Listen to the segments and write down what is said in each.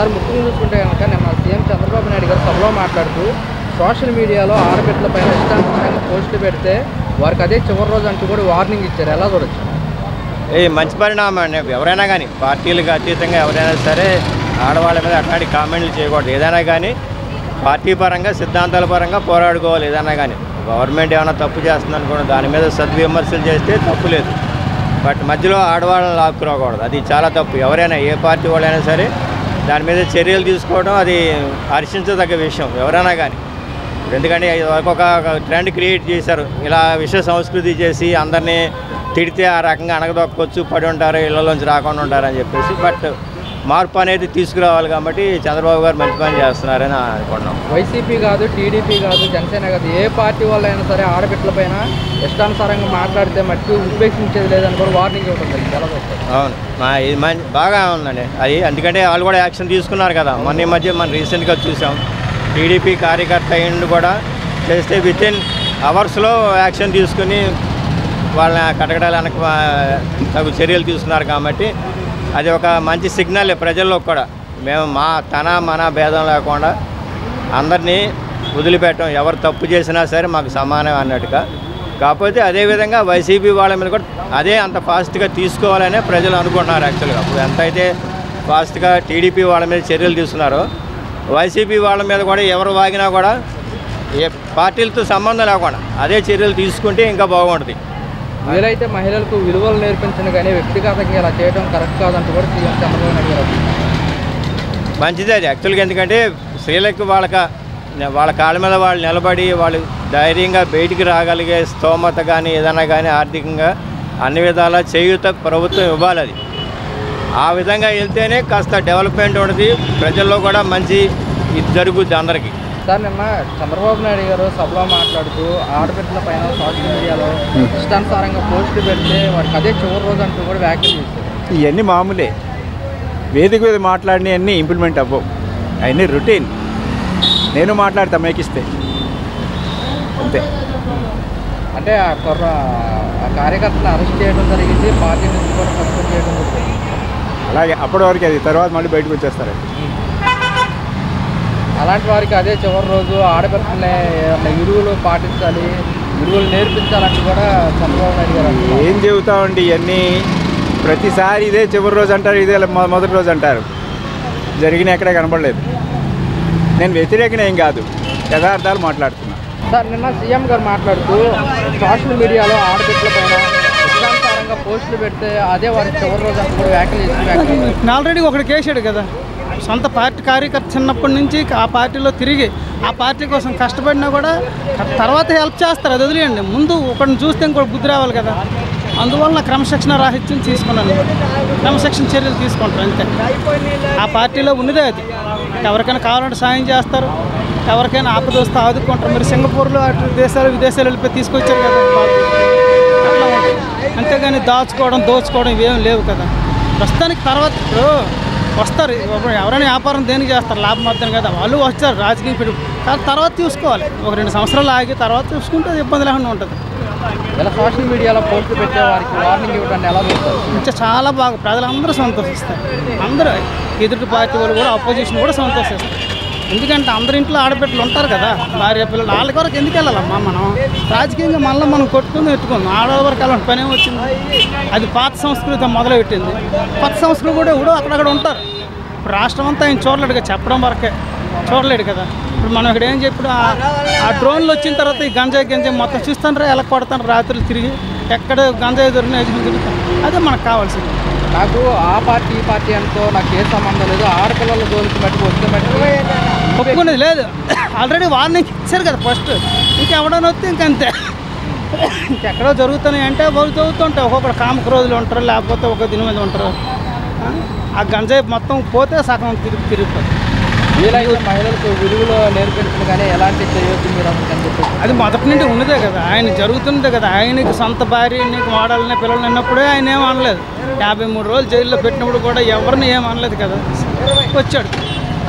Sir ముఖ్యంగా చూసుకుంటే కనుక నిన్న సీఎం చంద్రబాబు నాయుడు గారు సభలో మాట్లాడుతూ సోషల్ మీడియాలో ఆడబిడ్డలపైన ఇష్టానుసారంగా పోస్టులు పెడితే వారికి అదే చివరి రోజు అంటూ కూడా వార్నింగ్ ఇచ్చారు. ఎలా చూడొచ్చు? మంచి పరిణామం అండి. ఎవరైనా కానీ పార్టీలకు అతీతంగా ఎవరైనా సరే ఆడవాళ్ళ మీద అట్లాంటి కామెంట్లు చేయకూడదు. ఏదైనా కానీ పార్టీ పరంగా సిద్ధాంతాల పరంగా పోరాడుకోవాలి. ఏదైనా కానీ గవర్నమెంట్ ఏమైనా తప్పు చేస్తుంది అనుకోండి, దాని మీద సద్విమర్శలు చేస్తే తప్పు లేదు. బట్ మధ్యలో ఆడవాళ్ళని లాక్కురాకూడదు, అది చాలా తప్పు. ఎవరైనా ఏ పార్టీ వాళ్ళైనా సరే దాని మీద చర్యలు తీసుకోవడం అది హర్షించదగ్గ విషయం ఎవరైనా కానీ. ఎందుకంటే ఒక ట్రెండ్ క్రియేట్ చేశారు, ఇలా విషయ సంస్కృతి చేసి అందరినీ తిడితే ఆ రకంగా అణగదొక్కొచ్చు, పడి ఉంటారు, ఇళ్లలోంచి రాకుండా ఉంటారు అని చెప్పేసి. బట్ మార్పు అనేది తీసుకురావాలి కాబట్టి చంద్రబాబు గారు మంచి పని చేస్తున్నారని అనుకుంటున్నాం. వైసీపీ కాదు, టీడీపీ కాదు, జనసేన కాదు, ఏ పార్టీ వాళ్ళైనా సరే ఆడబిడ్డలపైన ఇష్టానుసారంగా మాట్లాడితే మట్టి ఉపేక్షించేది లేదని కూడా వార్నింగ్ ఇవ్వడం జరిగింది. ఎలా చూస్తారు? అవును, ఇది బాగా ఉందండి అది. ఎందుకంటే వాళ్ళు కూడా యాక్షన్ తీసుకున్నారు కదా. మొన్న ఈ మధ్య మనం రీసెంట్గా చూసాం, టీడీపీ కార్యకర్త అయ్యిండు కూడా చేస్తే వితిన్ అవర్స్లో యాక్షన్ తీసుకుని వాళ్ళని కటకడాలకు తగు చర్యలు తీసుకున్నారు. కాబట్టి అది ఒక మంచి సిగ్నల్ ప్రజల్లో కూడా. మేము మన భేదం లేకుండా అందరినీ వదిలిపెట్టం, ఎవరు తప్పు చేసినా సరే మాకు సమానం అన్నట్టుగా. కాకపోతే అదేవిధంగా వైసీపీ వాళ్ళ మీద కూడా అదే అంత ఫాస్ట్గా తీసుకోవాలనే ప్రజలు అనుకుంటున్నారు. యాక్చువల్గా అప్పుడు ఎంతైతే ఫాస్ట్గా టీడీపీ వాళ్ళ మీద చర్యలు తీసుకున్నారో వైసీపీ వాళ్ళ మీద కూడా ఎవరు వాగినా కూడా ఏ పార్టీలతో సంబంధం లేకుండా అదే చర్యలు తీసుకుంటే ఇంకా బాగుంటుంది. వీలైతే మహిళలకు విలువలు నేర్పించను కానీ వ్యక్తిగతంగా ఇలా చేయడం కరెక్ట్ కాదంటూ కూడా సీఎం చంద్రబాబు నాయుడు గారు మంచిదే అది యాక్చువల్గా. ఎందుకంటే స్త్రీలకు వాళ్ళ కాళ్ళ మీద వాళ్ళు నిలబడి వాళ్ళు ధైర్యంగా బయటికి రాగలిగే స్తోమత కానీ ఏదైనా కానీ ఆర్థికంగా అన్ని విధాలా చేయూత ప్రభుత్వం ఇవ్వాలి. అది ఆ విధంగా వెళ్తేనే కాస్త డెవలప్మెంట్ ఉంటుంది, ప్రజల్లో కూడా మంచి ఇది జరుగుద్ది అందరికీ. సార్ నిన్న చంద్రబాబు నాయుడు గారు సభలో మాట్లాడుతూ ఆడబిడ్డల పైన సోషల్ మీడియాలో ఇష్టానుసారంగా పోస్టులు పెడితే వారికి అదే చివరి రోజు అంటూ కూడా వ్యాఖ్యలు చేశారు. ఇవన్నీ మామూలే, వేదిక మీద మాట్లాడినవి అన్నీ ఇంప్లిమెంట్ అవ్వవు, అవన్నీ రొటీన్. నేను మాట్లాడతా మేకిస్తే అంతే. అంటే ఆ కార్యకర్తను అరెస్ట్ చేయడం జరిగింది, పార్టీ నుంచి కూడా సస్పెండ్ చేయడం జరిగింది. అలాగే అప్పటి వరకు అది, తర్వాత మళ్ళీ బయటకు వచ్చేస్తారు. అలాంటి వారికి అదే చివరి రోజు ఆడపిల్లలే విలువలు పాటించాలి, విలువలు నేర్పించాలంటూ కూడా చంద్రబాబు నాయుడు గారు ఏం చెబుతామండి. ఇవన్నీ ప్రతిసారి ఇదే చివరి రోజు అంటారు, ఇదే మొదటి రోజు అంటారు. జరిగిన ఎక్కడే కనపడలేదు. నేను వ్యతిరేకన ఏం కాదు, యథార్థాలు మాట్లాడుతున్నా. సార్ నిన్న సీఎం గారు మాట్లాడుతూ సోషల్ మీడియాలో ఆడబిడ్డల పైన ఇష్టానుసారంగా పోస్టులు పెడితే అదే వారికి చివరి రోజు అంటూ కూడా వ్యాఖ్యలు చేసి ఆల్రెడీ ఒకటి కేసాడు కదా. సొంత పార్టీ కార్యకర్త చిన్నప్పటి నుంచి ఆ పార్టీలో తిరిగి ఆ పార్టీ కోసం కష్టపడినా కూడా తర్వాత హెల్ప్ చేస్తారు, అది వదిలేయండి. ముందు ఒకరిని చూస్తే ఇంకోటి బుద్ధి రావాలి కదా. అందువల్ల క్రమశిక్షణ రాహిత్యం తీసుకున్నాను, క్రమశిక్షణ చర్యలు తీసుకుంటారు అంతే. ఆ పార్టీలో ఉన్నదే అది. ఎవరికైనా కావాలంటే సాయం చేస్తారు, ఎవరికైనా ఆపదొస్తే ఆదుకుంటారు. మరి సింగపూర్లో అటు విదేశాలు వెళ్ళిపోయి తీసుకొచ్చారు కదా, అట్లా ఉంటుంది. అంతేగాని దోచుకోవడం ఇవేం లేవు కదా ప్రస్తుతానికి. తర్వాత ఇప్పుడు వస్తారు ఎవరైనా వ్యాపారం దేనికి చేస్తారు, లాభం వద్దని కదా, వాళ్ళు వచ్చారు రాజకీయం పెట్టి. తర్వాత చూసుకోవాలి, ఒక 2 సంవత్సరాలు ఆగి తర్వాత చూసుకుంటే ఇబ్బంది లేకుండా ఉంటుంది. ఇలా సోషల్ మీడియాలో పోస్టులు పెట్టే వారికి వార్నింగ్ ఇవ్వడానికి ఎలా చూస్తారు? ఇంకా చాలా బాగా ప్రజలందరూ సంతోషిస్తారు. అందరూ ఎదుటి పార్టీ వాళ్ళు కూడా అపోజిషన్ కూడా సంతోషిస్తారు. ఎందుకంటే అందరి ఇంట్లో ఆడబిడ్డలు ఉంటారు కదా, భార్య పిల్లలు, వాళ్ళ వరకు ఎందుకు వెళ్ళాలమ్మా మనం రాజకీయంగా మళ్ళీ మనం కొట్టుకుని ఎట్టుకుందాం. ఆడవరకు వెళ్ళండి పని వచ్చింది. అది పాత సంస్కృతి మొదలుపెట్టింది. కొత్త సంస్కృతి కూడా ఇప్పుడు అక్కడక్కడ ఉంటారు. ఇప్పుడు రాష్ట్రం అంతా ఆయన చూడలేడుగా, చెప్పడం వరకే చూడలేడు కదా. ఇప్పుడు మనం ఇక్కడ ఏం చెప్పి ఆ డ్రోన్లు వచ్చిన తర్వాత ఈ గంజాయి మొత్తం చూస్తాను, ఎలా కొడతాను రాత్రులు తిరిగి ఎక్కడ గంజాయి దొరికిన తిరుగుతాం. అదే మనకు కావాల్సింది. నాకు ఆ పార్టీ ఈ పార్టీ అనుకో నాకు ఏ సంబంధం లేదు, ఆడపిల్లల జోలికి మట్టుకు వస్తే మట్టుకు ఒప్పుకునేది లేదు. ఆల్రెడీ వార్నింగ్ ఇచ్చారు కదా ఫస్ట్. ఇంకెవడని వస్తే ఇంకంతే. ఇంకెక్కడో జరుగుతున్నాయి అంటే వాళ్ళు చదువుతుంటాయి. ఒక్కొక్కరు కామకు రోజులు ఉంటారు, లేకపోతే ఒక దిన మీద ఉంటారు. ఆ గంజాయి మొత్తం పోతే సగం తిరుగుతుంది. వీలైతే మహిళలకు విలువలు నేర్పించడం కానీ ఎలాంటి చేయొద్దు మీరు అని చెప్పి అది మొదటి నుండి ఉన్నదే కదా, ఆయన జరుగుతుందే కదా. ఆయనకి సొంత భార్య నీకు వాడాలనే పిల్లలు అన్నప్పుడే ఆయన ఏం అనలేదు. 53 రోజులు జైల్లో పెట్టినప్పుడు కూడా ఎవరిని ఏం అనలేదు కదా, వచ్చాడు.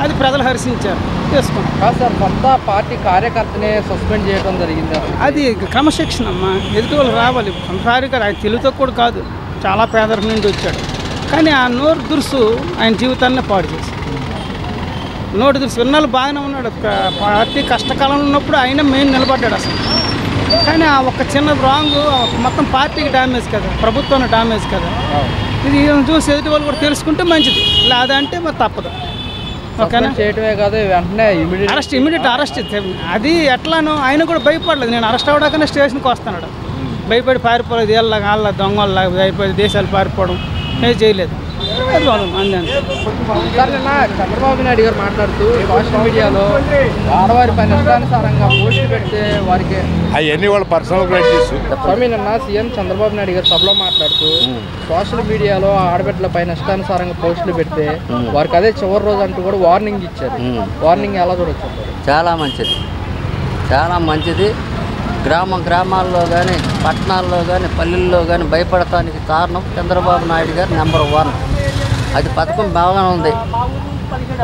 అది ప్రజలు హర్షించారు, చేసుకున్నాం. కాదు సార్, కొత్త పార్టీ కార్యకర్తనే సస్పెండ్ చేయడం జరిగింది. అది క్రమశిక్షణ అమ్మా, ఎదుటి వాళ్ళు రావాలి. కార్యకర్త ఆయన తెలుగుతో కూడా కాదు, చాలా పేదరికం నుండి వచ్చాడు. కానీ ఆ నోరు దురుసు ఆయన జీవితాన్ని పాడు చేసి నోటి తెలిసి విన్నాళ్ళు బాగానే ఉన్నాడు. పార్టీ కష్టకాలంలో ఉన్నప్పుడు ఆయన మెయిన్ నిలబడ్డాడు అసలు. కానీ ఆ ఒక చిన్న రాంగ్ మొత్తం పార్టీకి డ్యామేజ్ కదా, ప్రభుత్వానికి డ్యామేజ్ కదా. ఇది చూసి ఎదుటి వాళ్ళు కూడా తెలుసుకుంటే మంచిది, లేదంటే మరి తప్పదు. ఓకేనా, చేయటమే కాదు వెంటనే ఇమీడియట్ అరెస్ట్. అది ఎట్లానో ఆయన కూడా భయపడలేదు. నేను అరెస్ట్ అవ్వడాకనే స్టేషన్కి వస్తున్నాడు, భయపడి పారిపోలేదు. వాళ్ళ దొంగల్లాగా భయపడి దేశాలు పారిపోవడం ఏది చేయలేదు. చంద్రబాబు నాయుడు గారు మాట్లాడుతూ సోషల్ మీడియాలో ఆడవారి పైన ఇష్టానుసారంగా పోస్టులు పెడితే వారికి అవన్నీ వాళ్ళ పర్సనల్ రైట్స్. నిన్న సీఎం చంద్రబాబు నాయుడు గారు సభలో మాట్లాడుతూ సోషల్ మీడియాలో ఆడబిడ్డల పైన ఇష్టానుసారంగా పోస్టులు పెడితే వారికి అదే చివరి రోజు అంటూ కూడా వార్నింగ్ ఇచ్చారు. వార్నింగ్ ఎలా చూడొచ్చు? చాలా మంచిది, చాలా మంచిది. గ్రామాల్లో కానీ పట్టణాల్లో కానీ పల్లెల్లో కానీ భయపడటానికి కారణం చంద్రబాబు నాయుడు గారు నెంబర్ 1. అది పథకం బాగానే ఉంది,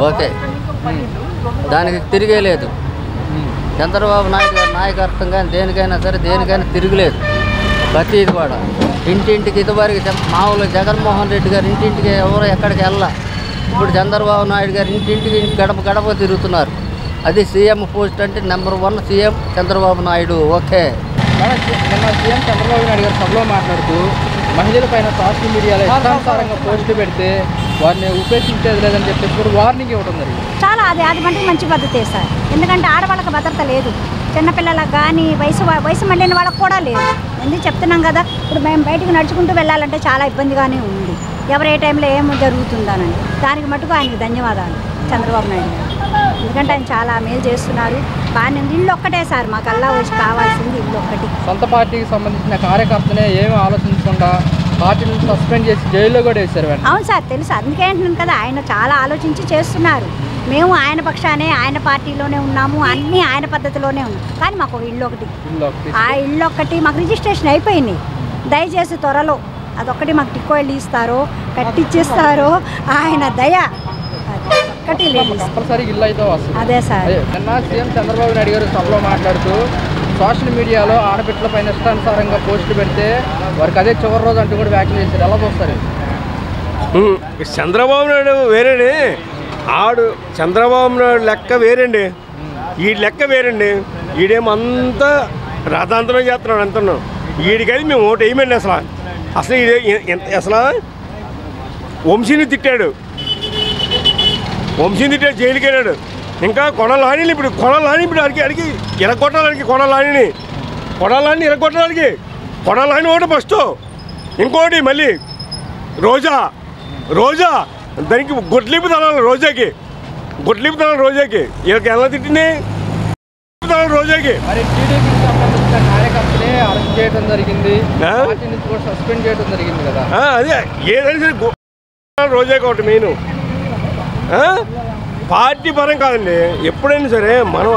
ఓకే, దానికి తిరిగే లేదు. చంద్రబాబు నాయుడు గారి నాయకత్వం కానీ దేనికైనా సరే దేనికైనా తిరగలేదు. ప్రతిది కూడా ఇంటింటికి ఇదివరకు మామూలుగా జగన్మోహన్ రెడ్డి గారు ఇంటింటికి ఎవరు ఎక్కడికి వెళ్ళా. ఇప్పుడు చంద్రబాబు నాయుడు గారు ఇంటింటికి గడప గడప తిరుగుతున్నారు. అది సీఎం పోస్ట్ అంటే number 1 CM Chandrababu Naidu. Okay, నిన్న సీఎం చంద్రబాబు నాయుడు గారు సభలో మాట్లాడుతూ మహిళల పైన సోషల్ మీడియాలో ఇష్టానుసారంగా పోస్టులు పెడితే వారిని ఉపేక్షించేది లేదని చెప్పేసి కూడా వార్నింగ్ ఇవ్వడం జరిగింది. చాలా అది మటుకు మంచి పద్ధతి సార్. ఎందుకంటే ఆడవాళ్ళకి భద్రత లేదు, చిన్నపిల్లలకు కానీ వయసు మళ్ళిన వాళ్ళకి కూడా లేదు. ఎందుకు చెప్తున్నాం కదా, ఇప్పుడు మేము బయటకు నడుచుకుంటూ వెళ్ళాలంటే చాలా ఇబ్బందిగానే ఉంది. ఎవరు ఏ టైంలో ఏమో జరుగుతుందానని. దానికి మటుకు ఆయనకు ధన్యవాదాలు చంద్రబాబు నాయుడు గారు. ఎందుకంటే ఆయన చాలా మేలు చేస్తున్నారు. బాగానే ఇల్లు ఒక్కటే సార్ మాకల్లా వచ్చి కావాల్సింది, ఇల్లు ఒక్కటి. సొంత పార్టీకి సంబంధించిన కార్యకర్తనే ఏమి ఆలోచించకుండా పార్టీని సస్పెండ్ చేసి జైల్లో కూడా వేశారు. అవును సార్, తెలుసు. అందుకే అంటున్నాను కదా, ఆయన చాలా ఆలోచించి చేస్తున్నారు. మేము ఆయన పక్షానే, ఆయన పార్టీలోనే ఉన్నాము, అన్నీ ఆయన పద్ధతిలోనే ఉన్నాం. కానీ మాకు ఇల్లు ఒకటి, ఆ ఇల్లు ఒక్కటి మాకు రిజిస్ట్రేషన్ అయిపోయింది. దయచేసి త్వరలో అదొక్కటి మాకు టిక్కో ఇల్లు ఇస్తారో కట్టిచ్చిస్తారో ఆయన దయ. కంపల్సరీ ఇల్లు అయితే వస్తుంది. అదే సార్. నిన్న సీఎం చంద్రబాబు నాయుడు గారు సభలో మాట్లాడుతూ సోషల్ మీడియాలో ఆడబిడ్డల పైన ఇష్టానుసారంగా పోస్టులు పెడితే వారికి అదే చివరి రోజు అంటూ కూడా వ్యాఖ్యలు చేశారు. ఎలా చూస్తారు? చంద్రబాబు నాయుడు వేరేనే, చంద్రబాబు నాయుడు లెక్క వేరండి, ఈ లెక్క వేరండి. ఈడేమంతా రాతాంతరం చేస్తున్నాడు అంటున్నాం. వీడికైతే మేము ఓటు వేయమండి. అసలు వంశీని తిట్టాడు, జైలుకి వెళ్ళాడు. ఇంకా కొడాలని అడిగి ఎరగొట్టాలనికి కొడాలని ఎరగొట్టడానికి కొడాలని ఒకటి ఫస్ట్. ఇంకోటి మళ్ళీ రోజా దానికి గుడ్లింపు తనాలి రోజాకి వీళ్ళకి ఎలా తిట్టింది రోజాకి. మరి టీడీపీకి సంబంధించిన కార్యకర్తలే అరెస్ట్ చేయడం జరిగింది, పార్టీ నుంచి కూడా సస్పెండ్ చేయడం జరిగింది కదా. అదే ఏదైనా సరే రోజాకి ఒకటి మెయిన్. పార్టీ పరం కాదండి, ఎప్పుడైనా సరే మనం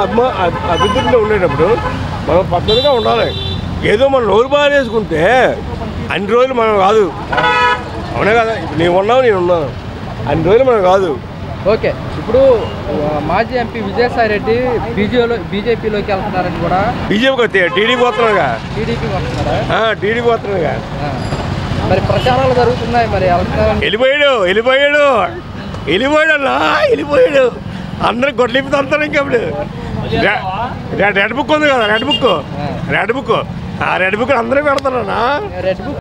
అభివృద్ధిలో ఉండేటప్పుడు మనం పద్ధతిగా ఉండాలి. ఏదో మనం నోరు బారేసుకుంటే అన్ని రోజులు మనం కాదు. అవునే కదా, నేను ఉన్నాను అన్ని రోజులు మనం కాదు. ఓకే, ఇప్పుడు మాజీ ఎంపీ విజయసాయి రెడ్డి బీజేపీలోకి వెళ్తున్నారని కూడా. బీజేపీకి వస్తే టీడీపీ వస్తున్నాగా. టీడీపీకి వస్తున్నారా? టీడీపీ వస్తున్నాగా. మరి ప్రచారాలు జరుగుతున్నాయి, మరి వెళ్ళిపోయాడు అందరూ గొడ్లింపుతో అంటారు. ఇంకా ఇప్పుడు రెడ్ బుక్ ఉంది కదా, రెడ్ బుక్ ఆ రెడ్ బుక్ అందరూ పెడతారా? Red book